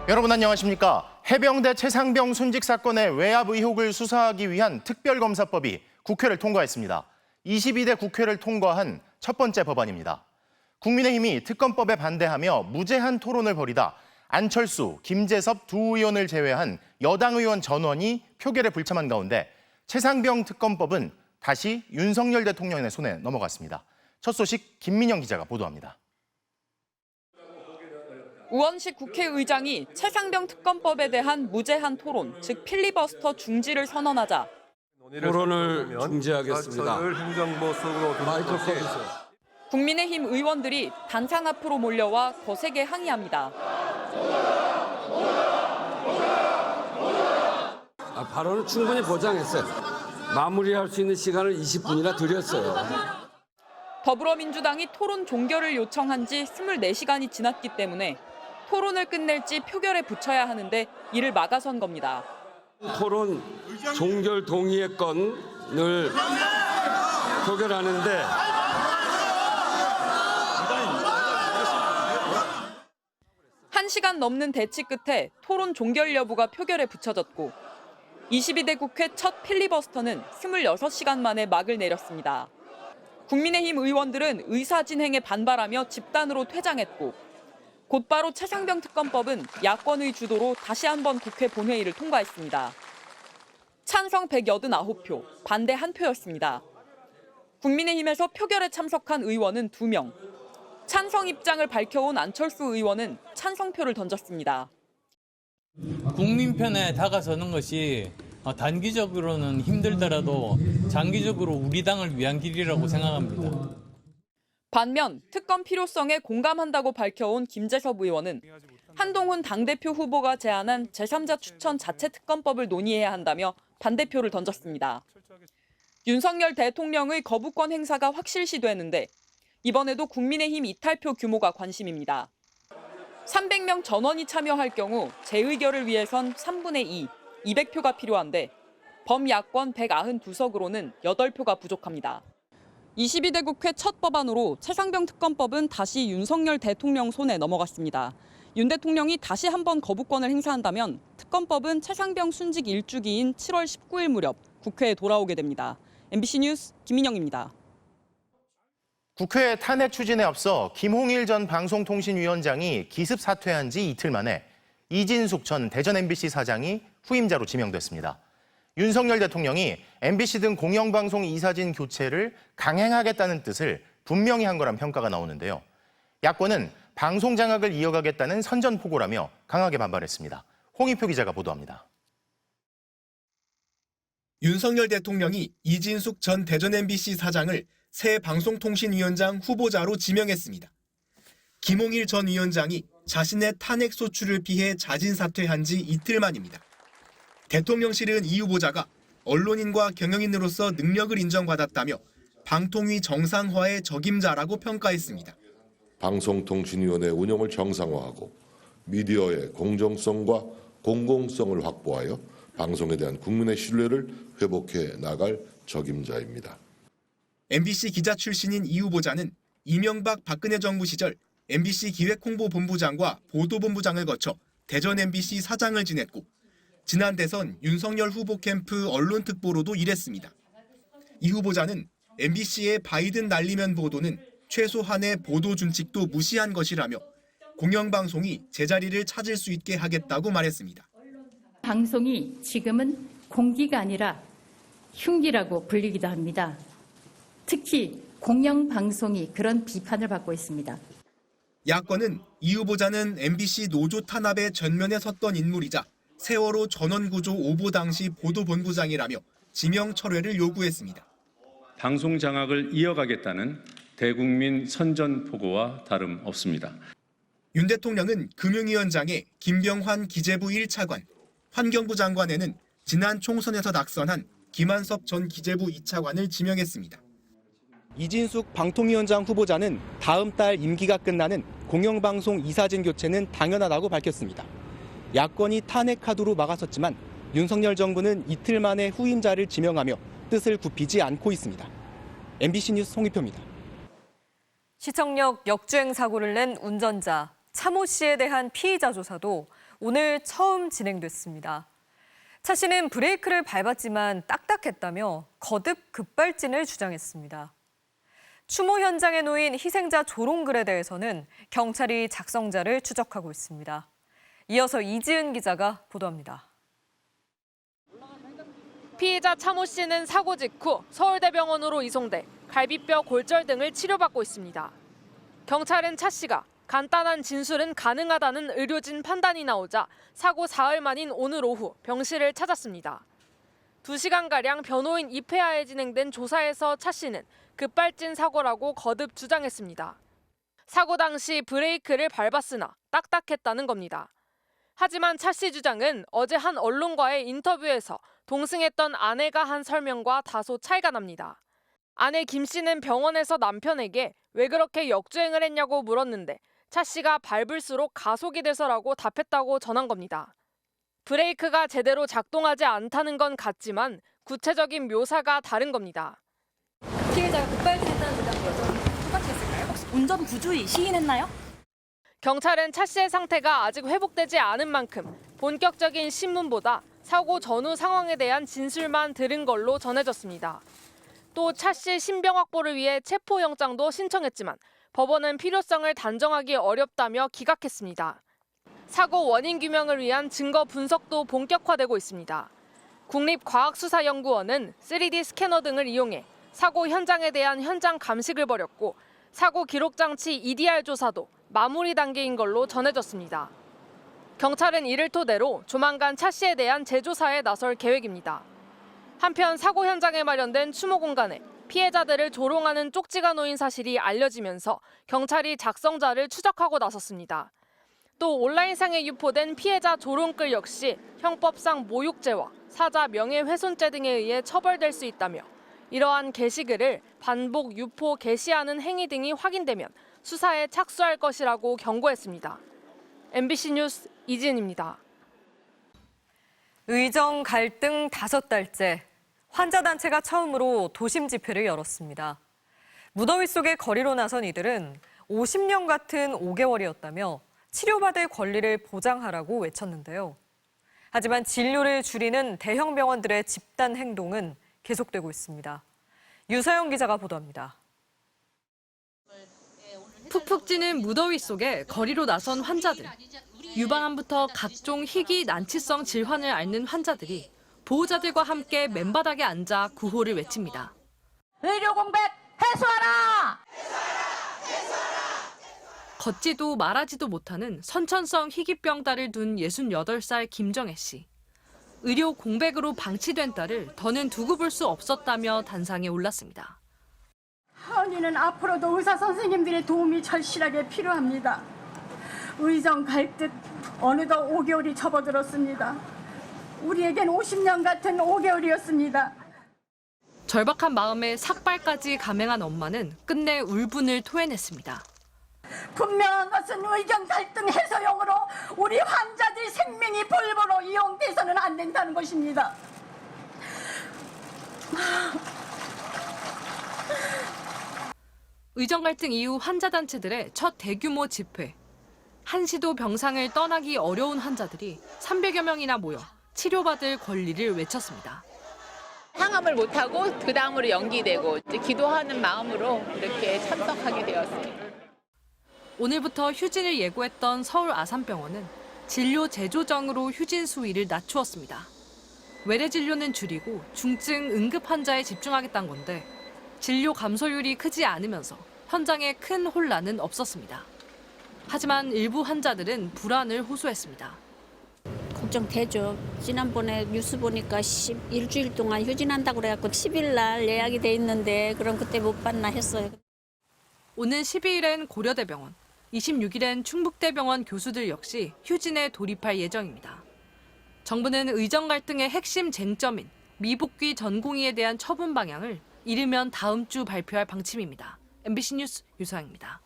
여러분 안녕하십니까? 해병대 최상병 순직 사건의 외압 의혹을 수사하기 위한 특별검사법이 국회를 통과했습니다. 22대 국회를 통과한 첫 번째 법안입니다. 국민의힘이 특검법에 반대하며 무제한 토론을 벌이다 안철수, 김재섭 두 의원을 제외한 여당 의원 전원이 표결에 불참한 가운데 최상병 특검법은 다시 윤석열 대통령의 손에 넘어갔습니다. 첫 소식 김민영 기자가 보도합니다. 우원식 국회의장이 최상병 특검법에 대한 무제한 토론, 즉 필리버스터 중지를 선언하자 토론을 중지하겠습니다. 마이크 꺼주세요. 국민의힘 의원들이 단상 앞으로 몰려와 거세게 항의합니다. 발언은 충분히 보장했어요. 마무리할 수 있는 시간을 20분이나 드렸어요. 더불어민주당이 토론 종결을 요청한 지 24시간이 지났기 때문에 토론을 끝낼지 표결에 붙여야 하는데 이를 막아선 겁니다. 토론 종결 동의의 건을 표결하는데 1시간 넘는 대치 끝에 토론 종결 여부가 표결에 붙여졌고 22대 국회 첫 필리버스터는 26시간 만에 막을 내렸습니다. 국민의힘 의원들은 의사진행에 반발하며 집단으로 퇴장했고 곧바로 최상병 특검법은 야권의 주도로 다시 한번 국회 본회의를 통과했습니다. 찬성 189표, 반대 1표였습니다. 국민의힘에서 표결에 참석한 의원은 2명. 찬성 입장을 밝혀온 안철수 의원은 찬성표를 던졌습니다. 국민 편에 다가서는 것이 단기적으로는 힘들더라도 장기적으로 우리 당을 위한 길이라고 생각합니다. 반면 특검 필요성에 공감한다고 밝혀온 김재섭 의원은 한동훈 당대표 후보가 제안한 제3자 추천 자체 특검법을 논의해야 한다며 반대표를 던졌습니다. 윤석열 대통령의 거부권 행사가 확실시되는데 이번에도 국민의힘 이탈표 규모가 관심입니다. 300명 전원이 참여할 경우 재의결을 위해선 3분의 2, 200표가 필요한데 범야권 192석으로는 8표가 부족합니다. 22대 국회 첫 법안으로 최상병 특검법은 다시 윤석열 대통령 손에 넘어갔습니다. 윤 대통령이 다시 한번 거부권을 행사한다면 특검법은 최상병 순직 1주기인 7월 19일 무렵 국회에 돌아오게 됩니다. MBC 뉴스 김민영입니다. 국회 탄핵 추진에 앞서 김홍일 전 방송통신위원장이 기습 사퇴한 지 이틀 만에 이진숙 전 대전 MBC 사장이 후임자로 지명됐습니다. 윤석열 대통령이 MBC 등 공영방송 이사진 교체를 강행하겠다는 뜻을 분명히 한 거란 평가가 나오는데요. 야권은 방송 장악을 이어가겠다는 선전포고라며 강하게 반발했습니다. 홍익표 기자가 보도합니다. 윤석열 대통령이 이진숙 전 대전 MBC 사장을 새 방송통신위원장 후보자로 지명했습니다. 김홍일 전 위원장이 자신의 탄핵 소추를 피해 자진 사퇴한 지 이틀 만입니다. 대통령실은 이 후보자가 언론인과 경영인으로서 능력을 인정받았다며 방통위 정상화의 적임자라고 평가했습니다. 방송통신위원회 운영을 정상화하고 미디어의 공정성과 공공성을 확보하여 방송에 대한 국민의 신뢰를 회복해 나갈 적임자입니다. MBC 기자 출신인 이 후보자는 이명박 박근혜 정부 시절 MBC 기획홍보본부장과 보도본부장을 거쳐 대전 MBC 사장을 지냈고 지난 대선 윤석열 후보 캠프 언론특보로도 일했습니다. 이 후보자는 MBC의 바이든 날리면 보도는 최소한의 보도 준칙도 무시한 것이라며 공영방송이 제자리를 찾을 수 있게 하겠다고 말했습니다. 방송이 지금은 공기가 아니라 흉기라고 불리기도 합니다. 특히 공영방송이 그런 비판을 받고 있습니다. 야권은 이 후보자는 MBC 노조 탄압의 전면에 섰던 인물이자 세월호 전원구조 오보 당시 보도본부장이라며 지명 철회를 요구했습니다. 방송 장악을 이어가겠다는 대국민 선전포고와 다름없습니다. 윤 대통령은 금융위원장에 김병환 기재부 1차관, 환경부 장관에는 지난 총선에서 낙선한 김한섭 전 기재부 2차관을 지명했습니다. 이진숙 방통위원장 후보자는 다음 달 임기가 끝나는 공영방송 이사진 교체는 당연하다고 밝혔습니다. 야권이 탄핵 카드로 막아섰지만 윤석열 정부는 이틀 만에 후임자를 지명하며 뜻을 굽히지 않고 있습니다. MBC 뉴스 홍익표입니다. 시청역 역주행 사고를 낸 운전자 차모 씨에 대한 피의자 조사도 오늘 처음 진행됐습니다. 차 씨는 브레이크를 밟았지만 딱딱했다며 거듭 급발진을 주장했습니다. 추모 현장에 놓인 희생자 조롱글에 대해서는 경찰이 작성자를 추적하고 있습니다. 이어서 이지은 기자가 보도합니다. 피해자 차모 씨는 사고 직후 서울대병원으로 이송돼 갈비뼈 골절 등을 치료받고 있습니다. 경찰은 차 씨가 간단한 진술은 가능하다는 의료진 판단이 나오자 사고 사흘 만인 오늘 오후 병실을 찾았습니다. 2시간가량 변호인 입회하에 진행된 조사에서 차 씨는 급발진 사고라고 거듭 주장했습니다. 사고 당시 브레이크를 밟았으나 딱딱했다는 겁니다. 하지만 차 씨 주장은 어제 한 언론과의 인터뷰에서 동승했던 아내가 한 설명과 다소 차이가 납니다. 아내 김 씨는 병원에서 남편에게 왜 그렇게 역주행을 했냐고 물었는데 차 씨가 밟을수록 가속이 돼서라고 답했다고 전한 겁니다. 브레이크가 제대로 작동하지 않다는 건 같지만 구체적인 묘사가 다른 겁니다. 피해자가 급발진했다는 주장도 여전히 똑같이 했을까요? 혹시 운전 부주의 시인했나요? 경찰은 차 씨의 상태가 아직 회복되지 않은 만큼 본격적인 신문보다 사고 전후 상황에 대한 진술만 들은 걸로 전해졌습니다. 또 차 씨 신병 확보를 위해 체포영장도 신청했지만 법원은 필요성을 단정하기 어렵다며 기각했습니다. 사고 원인 규명을 위한 증거 분석도 본격화되고 있습니다. 국립과학수사연구원은 3D 스캐너 등을 이용해 사고 현장에 대한 현장 감식을 벌였고 사고 기록 장치 EDR 조사도 마무리 단계인 걸로 전해졌습니다. 경찰은 이를 토대로 조만간 차 씨에 대한 재조사에 나설 계획입니다. 한편 사고 현장에 마련된 추모 공간에 피해자들을 조롱하는 쪽지가 놓인 사실이 알려지면서 경찰이 작성자를 추적하고 나섰습니다. 또 온라인상에 유포된 피해자 조롱글 역시 형법상 모욕죄와 사자 명예훼손죄 등에 의해 처벌될 수 있다며 이러한 게시글을 반복 유포 게시하는 행위 등이 확인되면 수사에 착수할 것이라고 경고했습니다. MBC 뉴스 이지은입니다. 의정 갈등 5달째, 환자단체가 처음으로 도심 집회를 열었습니다. 무더위 속에 거리로 나선 이들은 50년 같은 5개월이었다며 치료받을 권리를 보장하라고 외쳤는데요. 하지만 진료를 줄이는 대형 병원들의 집단 행동은 계속되고 있습니다. 유서영 기자가 보도합니다. 푹푹 찌는 무더위 속에 거리로 나선 환자들. 유방암부터 각종 희귀 난치성 질환을 앓는 환자들이 보호자들과 함께 맨바닥에 앉아 구호를 외칩니다. 의료 공백 해소하라! 걷지도 말하지도 못하는 선천성 희귀병 딸을 둔 68살 김정혜 씨. 의료 공백으로 방치된 딸을 더는 두고 볼 수 없었다며 단상에 올랐습니다. 언니는 앞으로도 의사 선생님들의 도움이 절실하게 필요합니다. 의정 갈 듯 어느덧 5개월이 접어들었습니다. 우리에겐 50년 같은 5개월이었습니다. 절박한 마음에 삭발까지 감행한 엄마는 끝내 울분을 토해냈습니다. 분명한 것은 의견 갈등 해소용으로 우리 환자들 생명이 볼보로 이용돼서는 안 된다는 것입니다. 의정 갈등 이후 환자단체들의 첫 대규모 집회. 한시도 병상을 떠나기 어려운 환자들이 300여 명이나 모여 치료받을 권리를 외쳤습니다. 항암을 못하고 그 다음으로 연기되고 기도하는 마음으로 이렇게 참석하게 되었습니다. 오늘부터 휴진을 예고했던 서울 아산병원은 진료 재조정으로 휴진 수위를 낮추었습니다. 외래 진료는 줄이고 중증 응급 환자에 집중하겠다는 건데 진료 감소율이 크지 않으면서 현장에 큰 혼란은 없었습니다. 하지만 일부 환자들은 불안을 호소했습니다. 걱정되죠. 지난번에 뉴스 보니까 일주일 동안 휴진한다고 그래갖고 10일 날 예약이 돼 있는데 그럼 그때 못 받나 했어요. 오는 12일엔 고려대병원, 26일엔 충북대병원 교수들 역시 휴진에 돌입할 예정입니다. 정부는 의정 갈등의 핵심 쟁점인 미복귀 전공의에 대한 처분 방향을 이르면 다음 주 발표할 방침입니다. MBC 뉴스 유서영입니다.